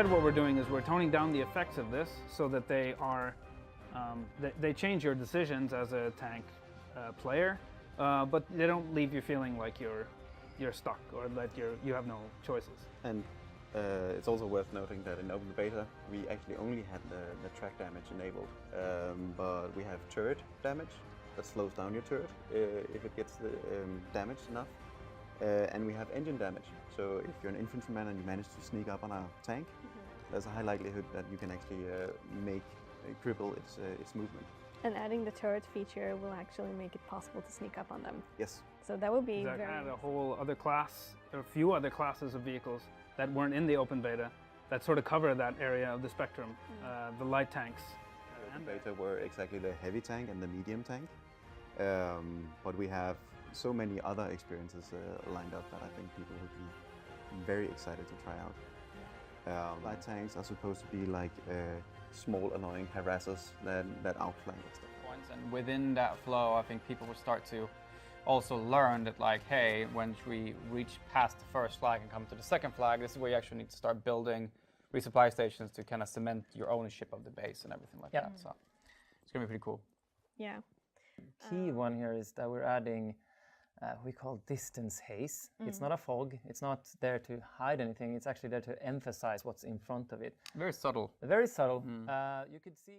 instead what we're doing is we're toning down the effects of this so that they are, they change your decisions as a tank player, but they don't leave you feeling like you're stuck or that you have no choices. And it's also worth noting that in open beta we actually only had the track damage enabled, but we have turret damage that slows down your turret if it gets damaged enough, and we have engine damage. So if you're an infantryman and you manage to sneak up on a tank, there's a high likelihood that you can actually cripple its movement. And adding the turret feature will actually make it possible to sneak up on them. Yes. So that would be Exactly. very Add a whole other class, or a few other classes of vehicles that weren't in the open beta that sort of cover that area of the spectrum, the light tanks. The beta were exactly the heavy tank and the medium tank, but we have so many other experiences lined up that I think people would be very excited to try out. Light tanks are supposed to be like small annoying harassers that outflank and stuff. And within that flow, I think people will start to also learn that, like, hey, when we reach past the first flag and come to the second flag, this is where you actually need to start building resupply stations to kind of cement your ownership of the base and everything like that. So it's gonna be pretty cool. Yeah. Key one here is that we're adding we call distance haze. It's not a fog. It's not there to hide anything. It's actually there to emphasize what's in front of it. Very subtle. Very subtle. You could see.